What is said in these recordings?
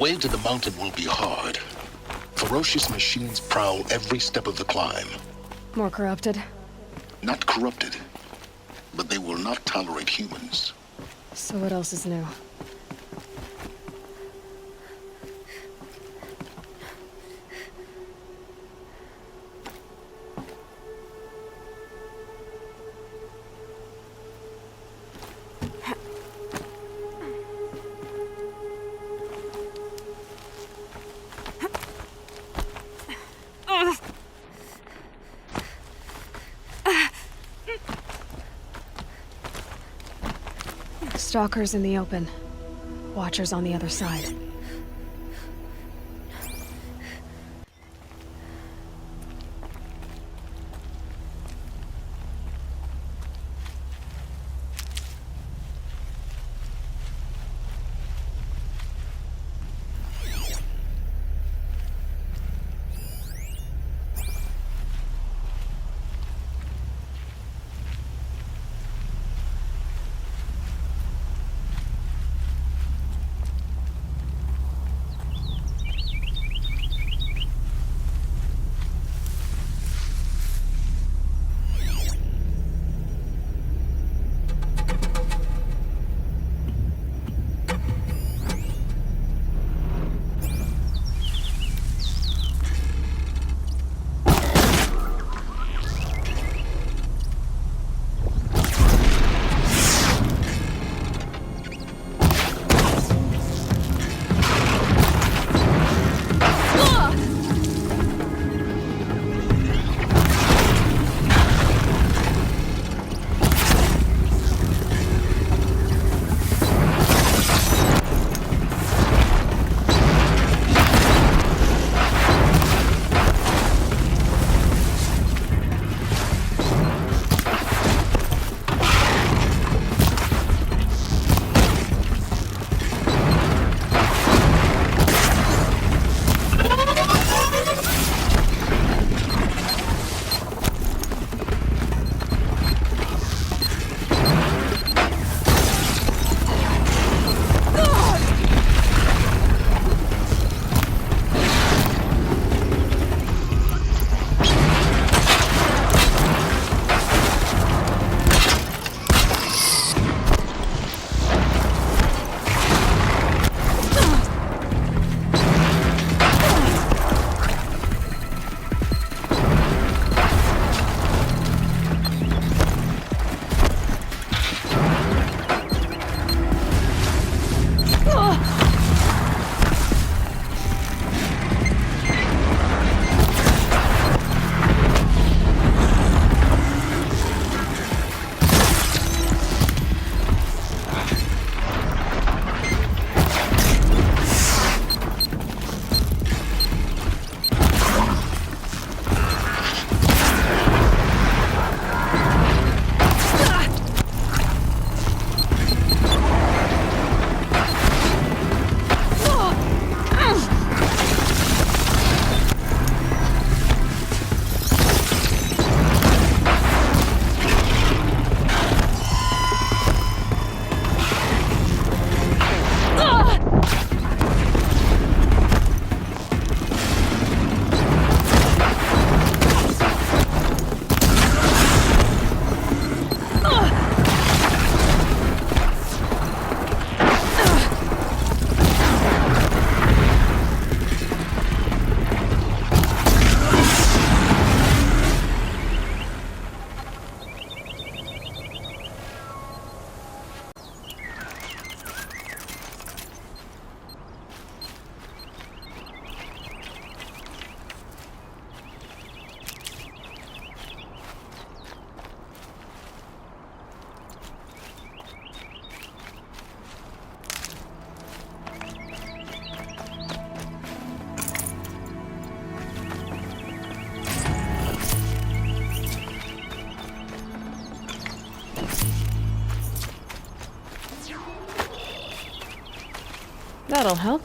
way to the mountain will be hard. Ferocious machines prowl every step of the climb. More corrupted? Not corrupted, but they will not tolerate humans. So what else is new? Stalkers in the open. Watchers on the other side. That'll help.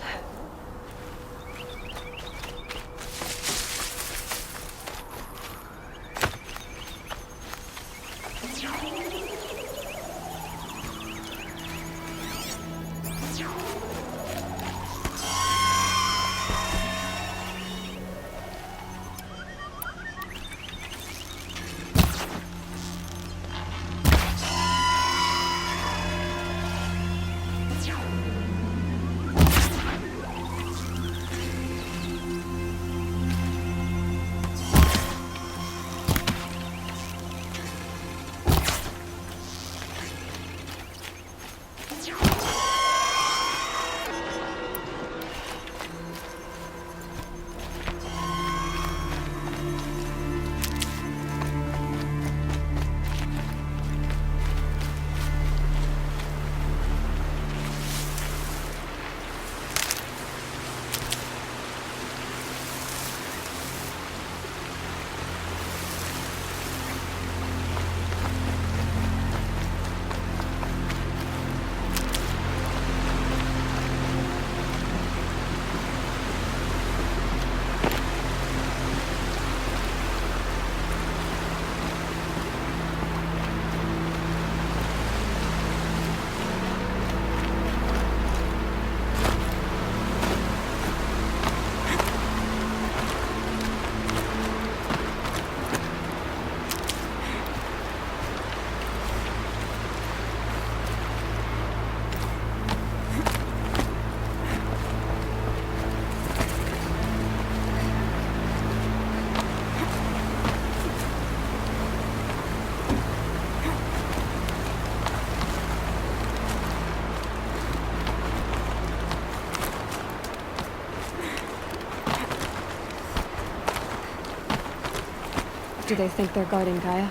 Do they think they're guarding Gaia?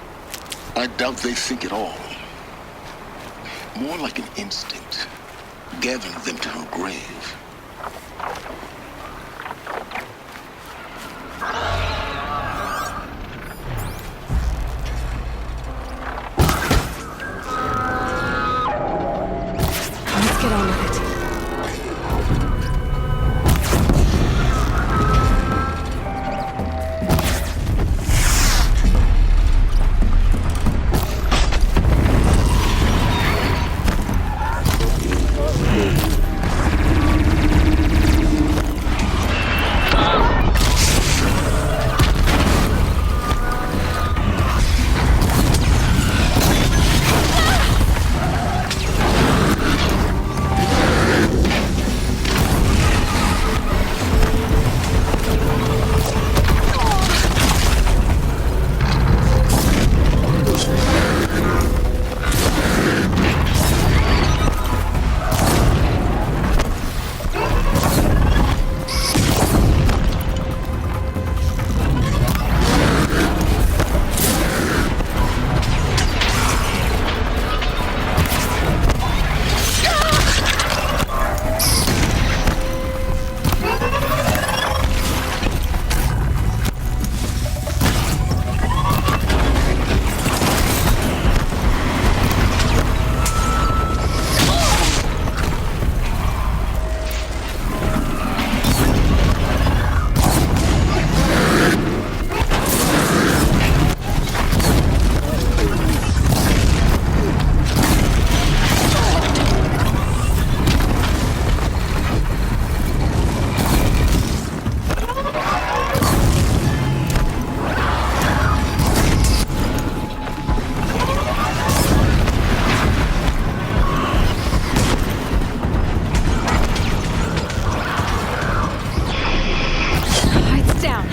I doubt they think at all. More like an instinct, gathering them to her grave. Let's get on with it. Lights down.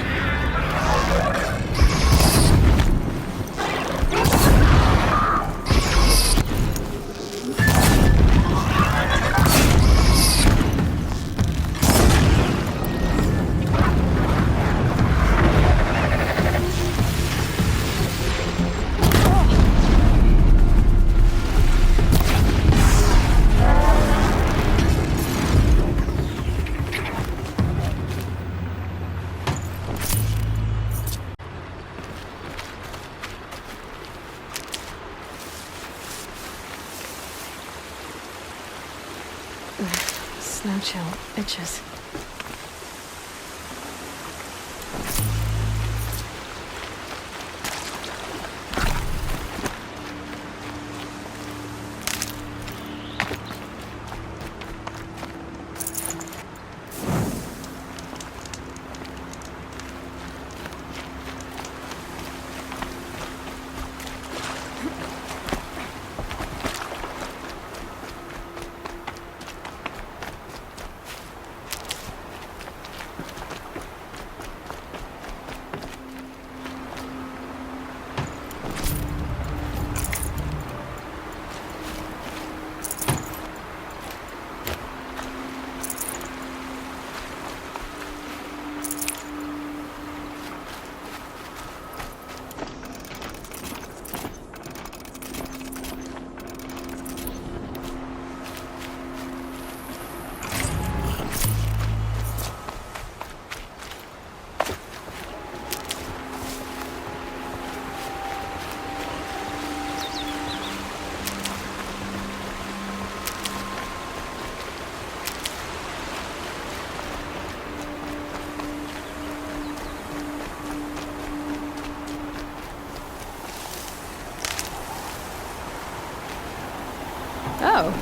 Snow chill itches. Oh.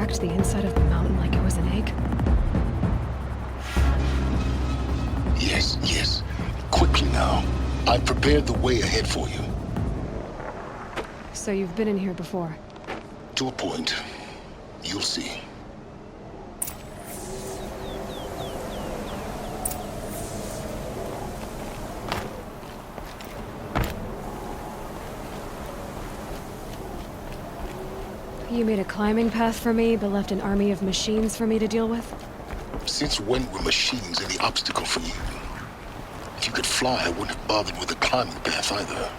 cracked the inside of the mountain like it was an egg? Yes, yes. Quickly now. I've prepared the way ahead for you. So you've been in here before? To a point. You'll see. You made a climbing path for me, but left an army of machines for me to deal with? Since when were machines any obstacle for you? If you could fly, I wouldn't have bothered with a climbing path either.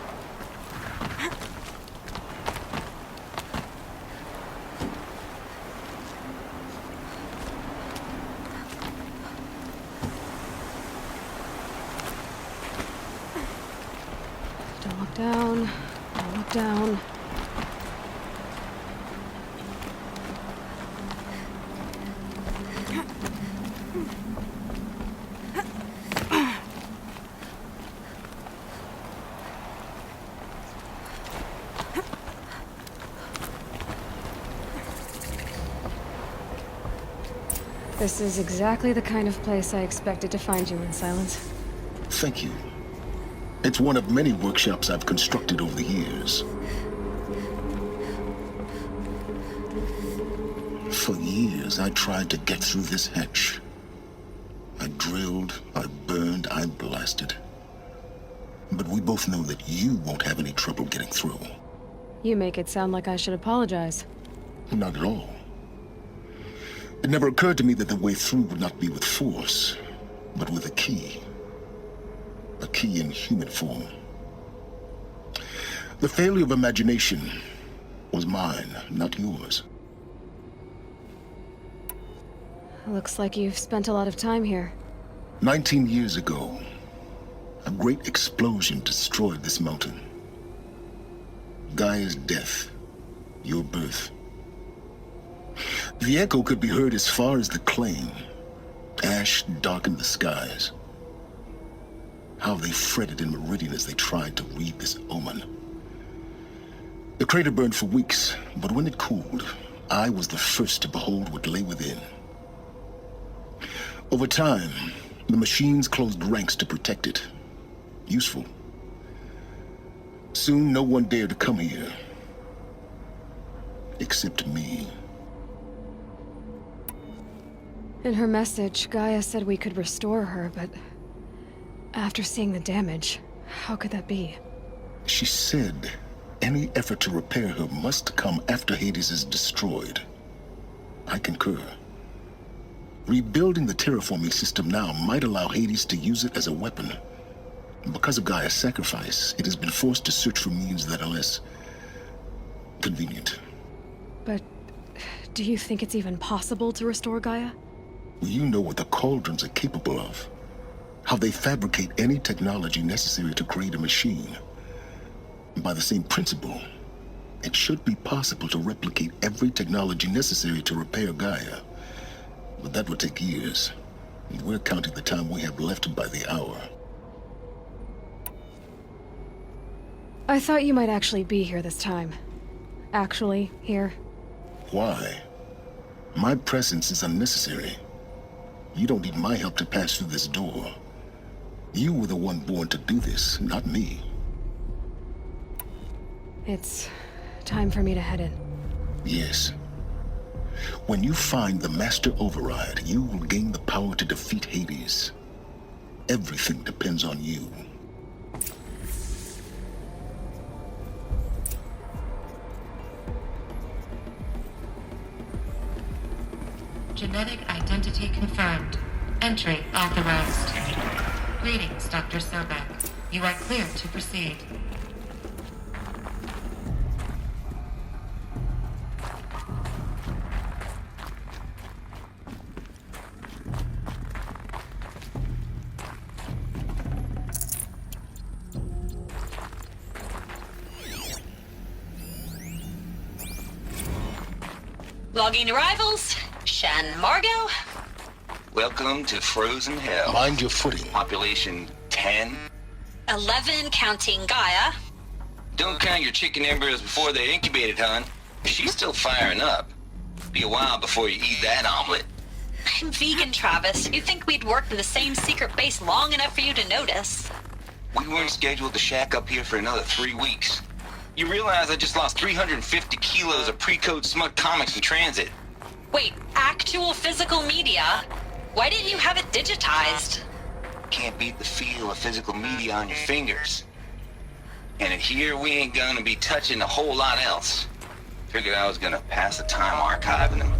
Don't look down. Don't look down. This is exactly the kind of place I expected to find you in, Silence. Thank you. It's one of many workshops I've constructed over the years. For years, I tried to get through this hatch. I drilled, I burned, I blasted. But we both know that you won't have any trouble getting through. You make it sound like I should apologize. Not at all. It never occurred to me that the way through would not be with force, but with a key. A key in human form. The failure of imagination was mine, not yours. Looks like you've spent a lot of time here. 19 years ago, a great explosion destroyed this mountain. Gaia's death, your birth. The echo could be heard as far as the claim. Ash darkened the skies. How they fretted in Meridian as they tried to read this omen. The crater burned for weeks, but when it cooled, I was the first to behold what lay within. Over time, the machines closed ranks to protect it. Useful. Soon, no one dared to come here. Except me. In her message, Gaia said we could restore her, but after seeing the damage, how could that be? She said any effort to repair her must come after Hades is destroyed. I concur. Rebuilding the terraforming system now might allow Hades to use it as a weapon. Because of Gaia's sacrifice, it has been forced to search for means that are less convenient. But do you think it's even possible to restore Gaia? You know what the Cauldrons are capable of. How they fabricate any technology necessary to create a machine. By the same principle, it should be possible to replicate every technology necessary to repair Gaia. But that would take years. And we're counting the time we have left by the hour. I thought you might actually be here this time. Actually, here. Why? My presence is unnecessary. You don't need my help to pass through this door. You were the one born to do this, not me. It's time for me to head in. Yes. When you find the Master Override, you will gain the power to defeat Hades. Everything depends on you. Genetic identity confirmed. Entry authorized. Greetings, Dr. Sobek. You are cleared to proceed. Logging arrivals. Shan Margot. Welcome to Frozen Hell. Mind your footing. Population 10. 11 counting Gaia. Don't count your chicken embryos before they're incubated, hon. She's still firing up. be a while before you eat that omelet. I'm vegan, Travis. You'd think we'd worked in the same secret base long enough for you to notice. We weren't scheduled to shack up here for another 3 weeks. You realize I just lost 350 kilos of pre-code smug comics in transit. Wait, actual physical media? Why didn't you have it digitized? Can't beat the feel of physical media on your fingers. And in here, we ain't gonna be touching a whole lot else. Figured I was gonna pass the time archiving them.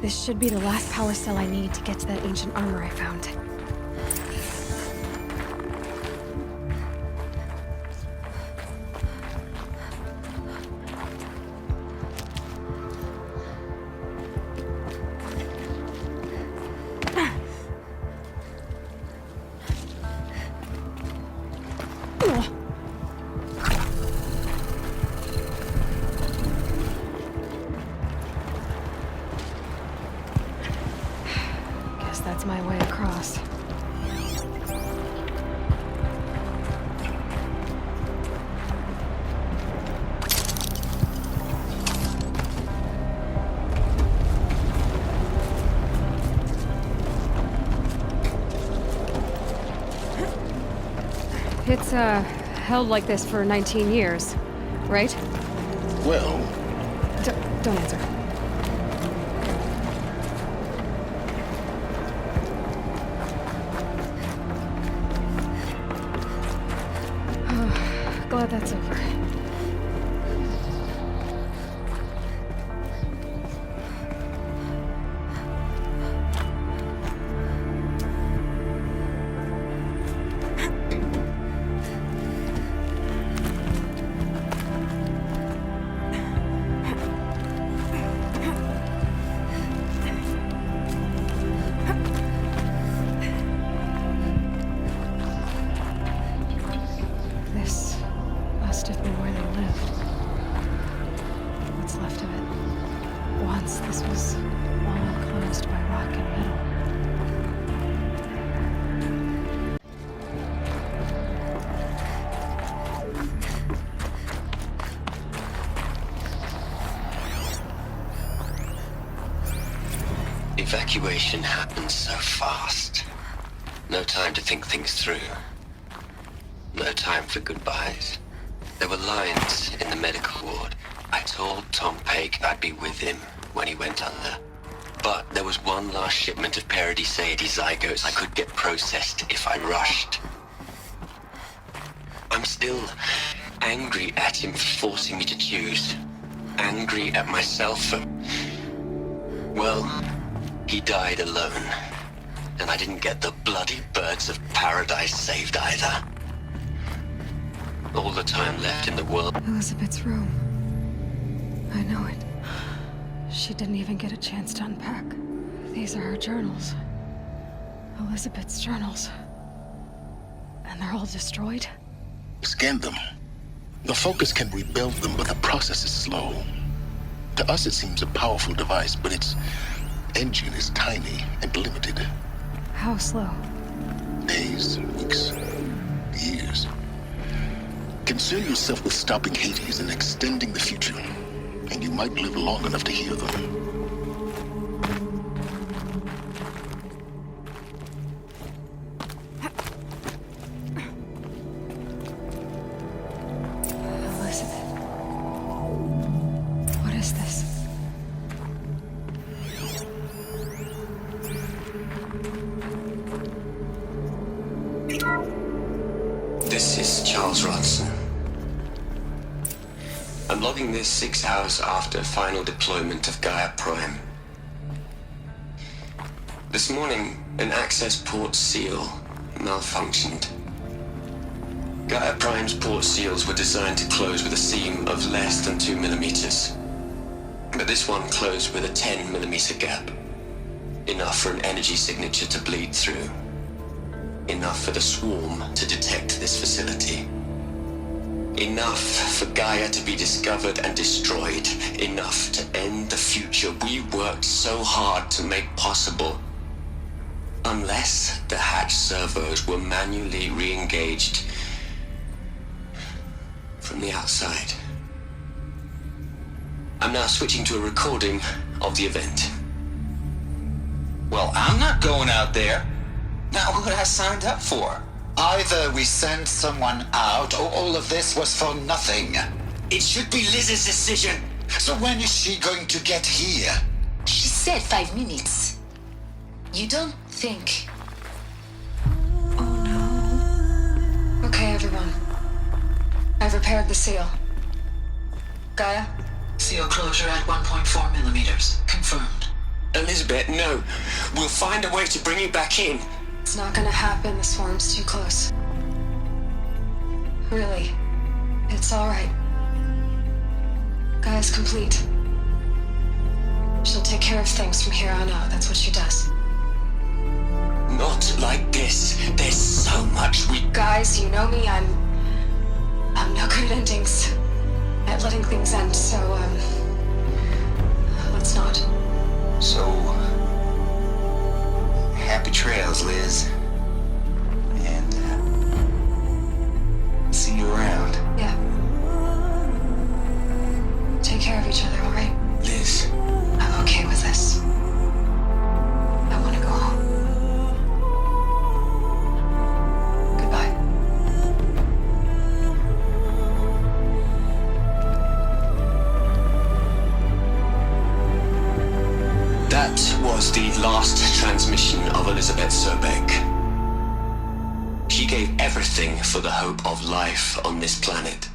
This should be the last power cell I need to get to that ancient armor I found. That's my way across. It's, held like this for 19 years, right? Well, Don't answer. Glad that's over. This was all enclosed by rock and metal. Evacuation happened so fast. No time to think things through. No time for goodbyes. There were lines in the medical ward. I told Tom Pake I'd be with him when he went under. But there was one last shipment of Paradiseidae zygotes I could get processed if I rushed. I'm still angry at him for forcing me to choose. Angry at myself for... well, he died alone. And I didn't get the bloody birds of paradise saved either. All the time left in the world... Elizabeth's room. I know it. She didn't even get a chance to unpack. These are her journals. Elizabeth's journals. And they're all destroyed? scan them. The Focus can rebuild them, but the process is slow. To us, it seems a powerful device, but its engine is tiny and limited. How slow? Days, weeks, years. Concern yourself with stopping Hades and extending the future, and you might live long enough to hear them. This is Charles Rodson. I'm logging this 6 hours after final deployment of Gaia Prime. This morning, an access port seal malfunctioned. Gaia Prime's port seals were designed to close with a seam of less than 2 millimeters. But this one closed with a 10 millimeter gap. Enough for an energy signature to bleed through. Enough for the swarm to detect this facility. Enough for Gaia to be discovered and destroyed. Enough to end the future we worked so hard to make possible. Unless the hatch servos were manually re-engaged from the outside. I'm now switching to a recording of the event. Well, I'm not going out there. Not what I signed up for. Either we send someone out, or all of this was for nothing. It should be Liz's decision. So when is she going to get here? She said 5 minutes. You don't think... Okay, everyone. I've repaired the seal. Gaia? Seal closure at 1.4 millimeters. Confirmed. Elizabeth, no. We'll find a way to bring you back in. It's not gonna happen. The swarm's too close. Really. It's alright. Gaia's complete. She'll take care of things from here on out. That's what she does. Not like this. There's so much we... Guys, you know me. I'm no good at endings. At letting things end, so, let's not. So, happy trails, Liz. And, see you around. Yeah. Take care of each other, alright? Liz. I'm okay with this. I want to go home. Goodbye. That was the last transmission of Elizabeth Sobeck. She gave everything for the hope of life on this planet.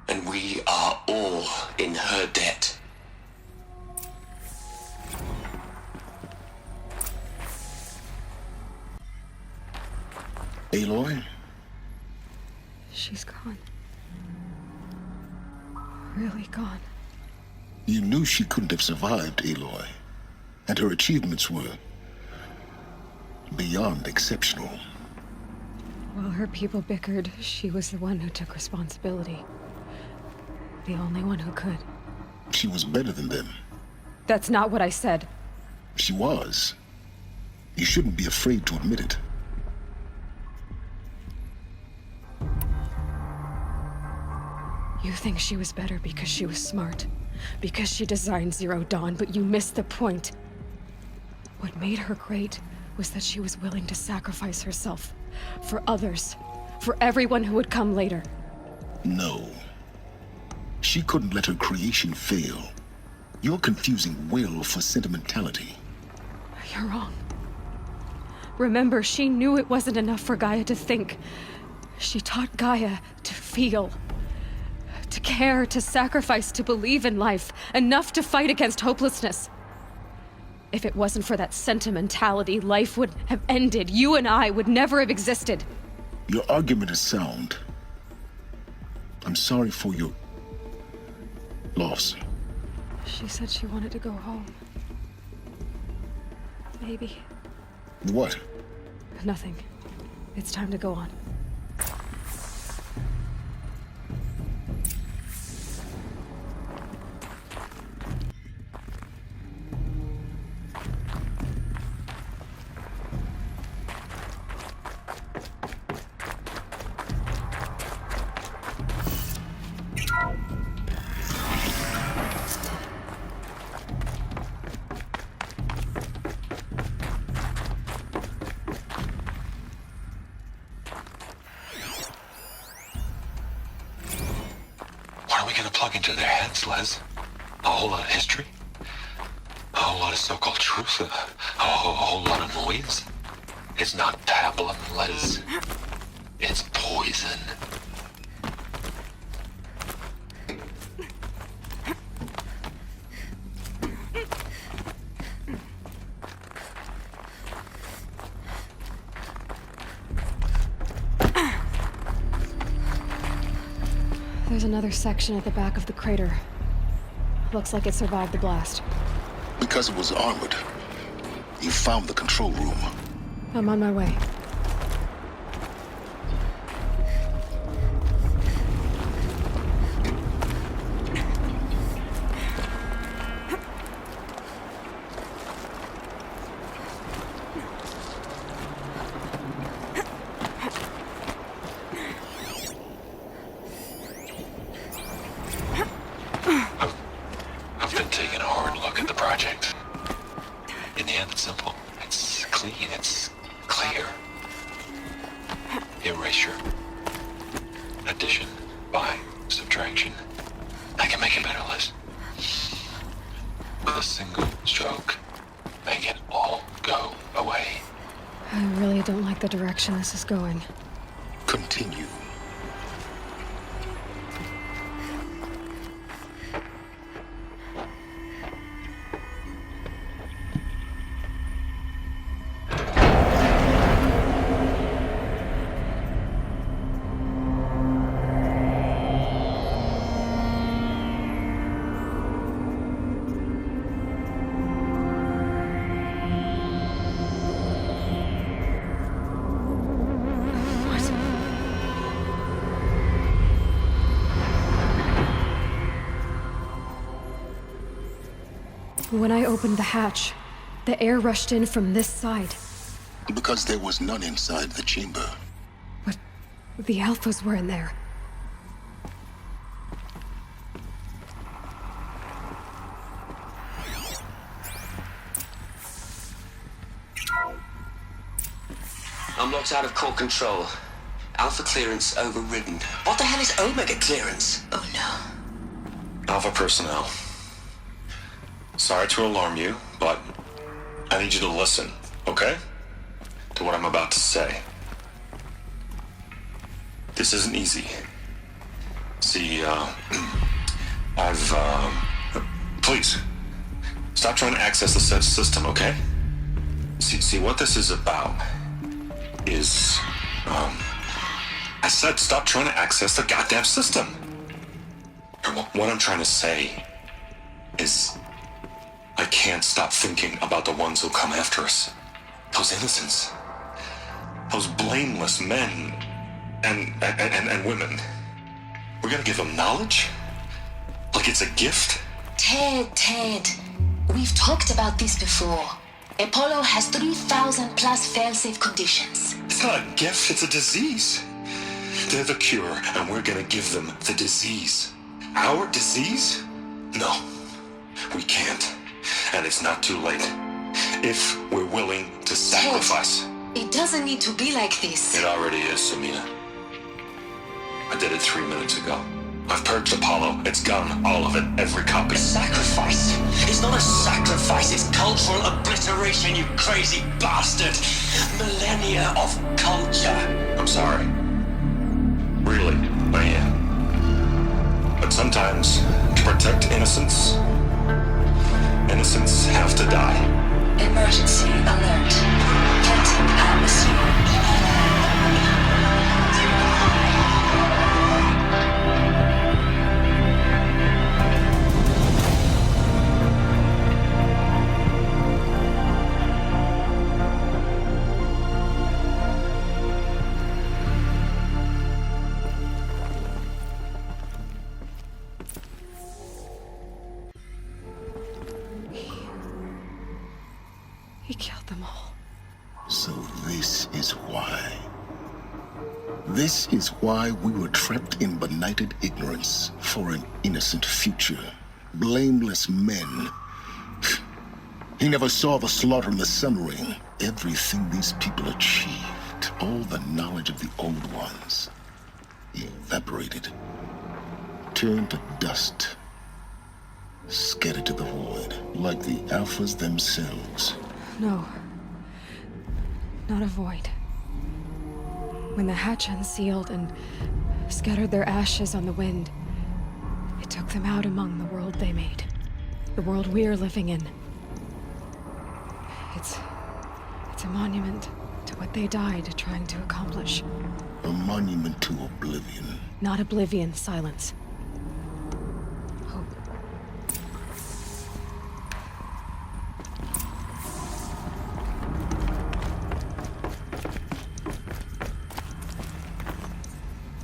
And we are all in her debt. Aloy? She's gone. Really gone. You knew she couldn't have survived, Aloy. And her achievements were beyond exceptional. While her people bickered, she was the one who took responsibility. The only one who could. She was better than them. That's not what I said. She was. You shouldn't be afraid to admit it. You think she was better because she was smart, because she designed Zero Dawn, but you missed the point. What made her great was that she was willing to sacrifice herself for others, for everyone who would come later. No. She couldn't let her creation fail. You're confusing will for sentimentality. You're wrong. Remember, she knew it wasn't enough for Gaia to think. She taught Gaia to feel. To care, to sacrifice, to believe in life, enough to fight against hopelessness. If it wasn't for that sentimentality, life would have ended. You and I would never have existed. Your argument is sound. I'm sorry for your loss. She said she wanted to go home. Maybe. What? Nothing. It's time to go on. Plug into their heads, Liz. A whole lot of history. A whole lot of so-called truth. A whole lot of noise. It's not pablum, Liz. It's poison. There's another section at the back of the crater. Looks like it survived the blast. Because it was armored, you found the control room. I'm on my way. I've been taking a hard look at the project. In the end, it's simple. It's clean. It's clear. Erasure. Addition. By. Subtraction. I can make it better, Liz. With a single stroke. Make it all go away. I really don't like the direction this is going. Continue. When I opened the hatch, the air rushed in from this side. Because there was none inside the chamber. But the Alphas were in there. I'm locked out of core control. Alpha clearance overridden. What the hell is Omega clearance? Oh no. Alpha personnel. Sorry to alarm you, but I need you to listen, okay? To what I'm about to say. This isn't easy. See, please, stop trying to access the system, okay? See, what this is about is, I said stop trying to access the goddamn system. What I'm trying to say is, I can't stop thinking about the ones who come after us. Those innocents. Those blameless men and women. We're gonna give them knowledge? Like it's a gift? Ted. We've talked about this before. Apollo has 3,000 plus fail-safe conditions. It's not a gift, it's a disease. They're the cure, and we're gonna give them the disease. Our disease? No, we can't. And it's not too late. If we're willing to sacrifice. It doesn't need to be like this. It already is, Samina. I did it 3 minutes ago. I've purged Apollo. It's gone. All of it. Every copy. Sacrifice? It's not a sacrifice, it's cultural obliteration, you crazy bastard! Millennia of culture. I'm sorry. Really, I am. But sometimes, to protect innocence have to die. Emergency alert. Planting atmosphere. He killed them all. So this is why. This is why we were trapped in benighted ignorance for an innocent future. Blameless men. He never saw the slaughter in the Sun Ring. Everything these people achieved, all the knowledge of the old ones, evaporated, turned to dust, scattered to the void, like the Alphas themselves. No. Not a void. When the hatch unsealed and scattered their ashes on the wind, it took them out among the world they made. The world we're living in. It's a monument to what they died trying to accomplish. A monument to oblivion. Not oblivion, silence. Hope.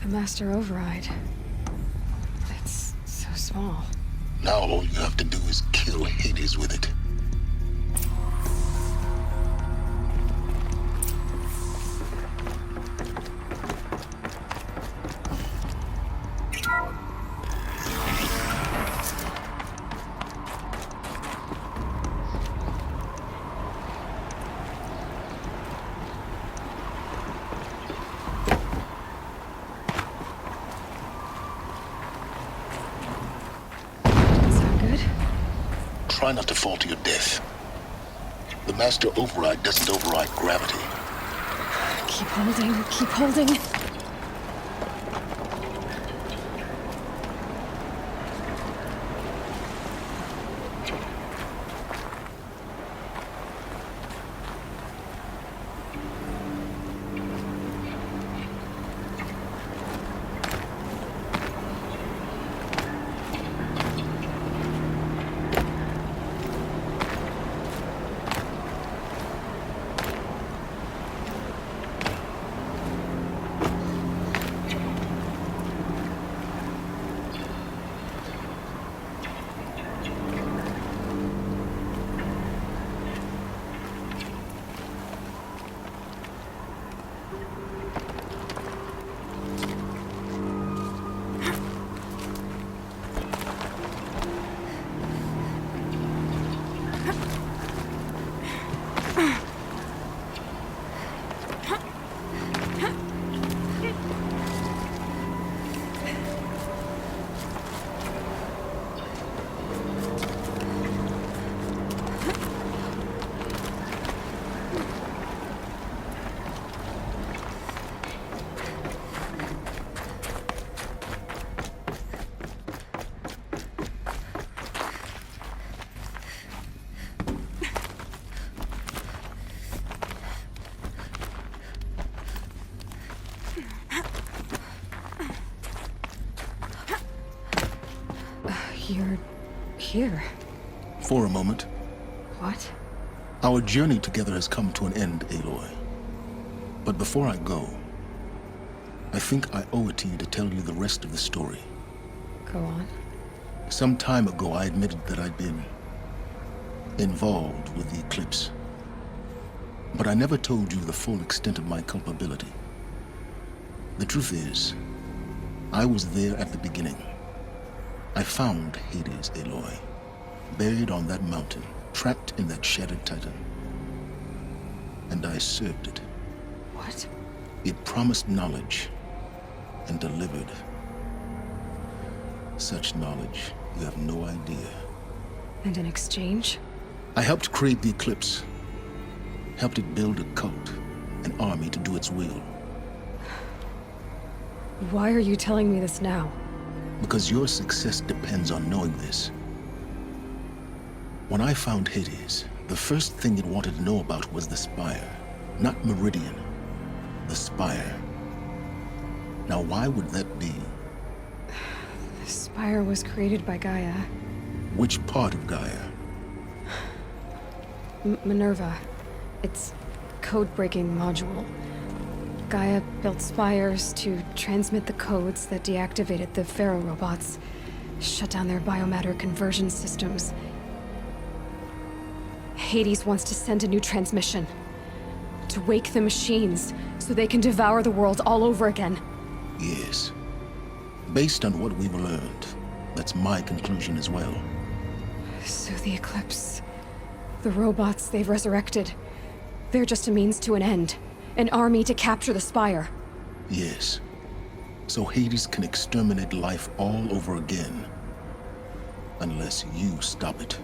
The Master Override. It's so small. Now all you have to do is kill Hades with it. Sound good? Try not to fall to your death. The Master Override doesn't override gravity. Keep holding, keep holding. You're here. For a moment. What? Our journey together has come to an end, Aloy. But before I go, I think I owe it to you to tell you the rest of the story. Go on. Some time ago, I admitted that I'd been involved with the eclipse. But I never told you the full extent of my culpability. The truth is, I was there at the beginning. I found Hades, Aloy, buried on that mountain, trapped in that shattered titan. And I served it. What? It promised knowledge and delivered. Such knowledge, you have no idea. And in exchange? I helped create the eclipse. Helped it build a cult, an army to do its will. Why are you telling me this now? Because your success depends on knowing this. When I found Hades, the first thing it wanted to know about was the Spire. Not Meridian. The Spire. Now why would that be? The Spire was created by Gaia. Which part of Gaia? Minerva. Its code-breaking module. Gaia built spires to transmit the codes that deactivated the Pharaoh robots, shut down their biomatter conversion systems. Hades wants to send a new transmission. To wake the machines, so they can devour the world all over again. Yes. Based on what we've learned, that's my conclusion as well. So the Eclipse... the robots they've resurrected... they're just a means to an end. An army to capture the Spire. Yes. So Hades can exterminate life all over again. Unless you stop it.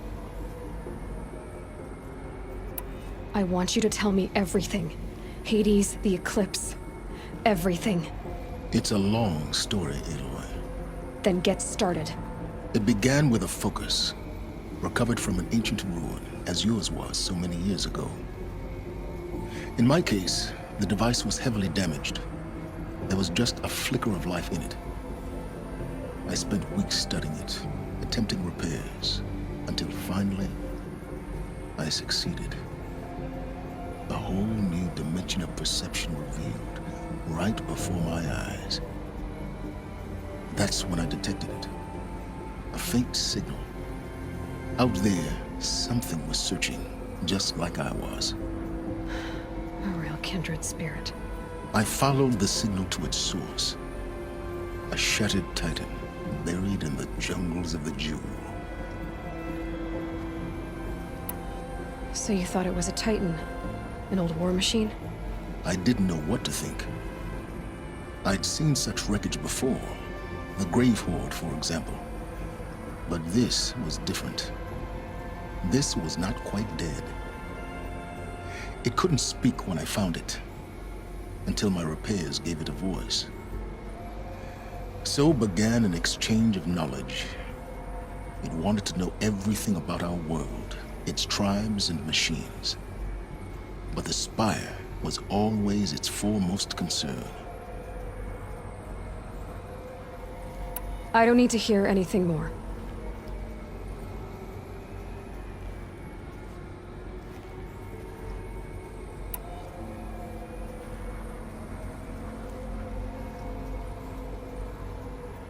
I want you to tell me everything. Hades, the Eclipse. everything. It's a long story, Aloy. Then get started. It began with a focus, recovered from an ancient ruin, as yours was so many years ago. In my case, the device was heavily damaged. There was just a flicker of life in it. I spent weeks studying it, attempting repairs, until finally, I succeeded. A whole new dimension of perception revealed, right before my eyes. That's when I detected it. A faint signal. Out there, something was searching, just like I was. A real kindred spirit. I followed the signal to its source. A shattered titan, buried in the jungles of the Jewel. So you thought it was a Titan? An old war machine? I didn't know what to think. I'd seen such wreckage before. The Grave Horde, for example. But this was different. This was not quite dead. It couldn't speak when I found it, until my repairs gave it a voice. So began an exchange of knowledge. It wanted to know everything about our world, its tribes and machines. But the Spire was always its foremost concern. I don't need to hear anything more.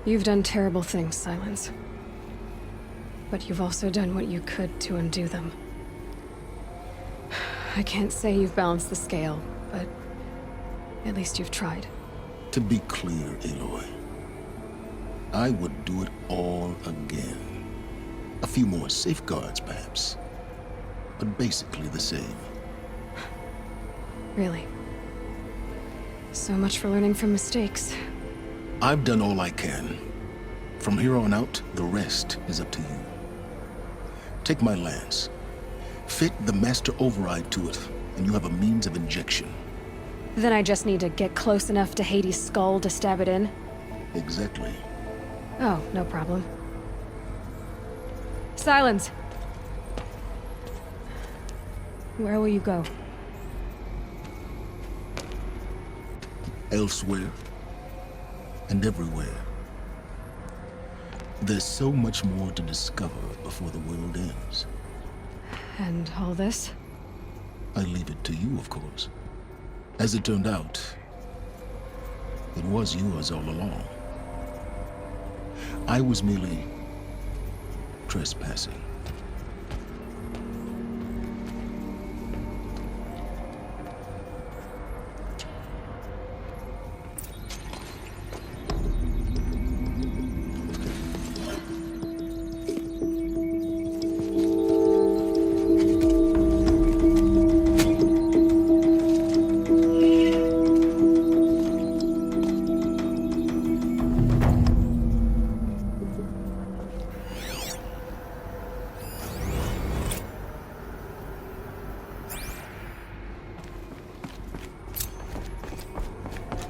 You've done terrible things, Silence. But you've also done what you could to undo them. I can't say you've balanced the scale, but at least you've tried. To be clear, Aloy, I would do it all again. A few more safeguards, perhaps, but basically the same. Really. So much for learning from mistakes. I've done all I can. From here on out, the rest is up to you. Take my lance. Fit the master override to it, and you have a means of injection. Then I just need to get close enough to Hades' skull to stab it in? Exactly. Oh, no problem. Silence! Where will you go? Elsewhere. And everywhere. There's so much more to discover before the world ends. And all this? I leave it to you, of course. As it turned out, it was yours all along. I was merely trespassing.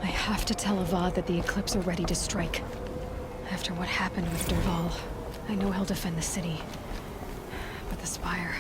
I have to tell Avad that the Eclipse are ready to strike. After what happened with Derval, I know he'll defend the city. But the Spire...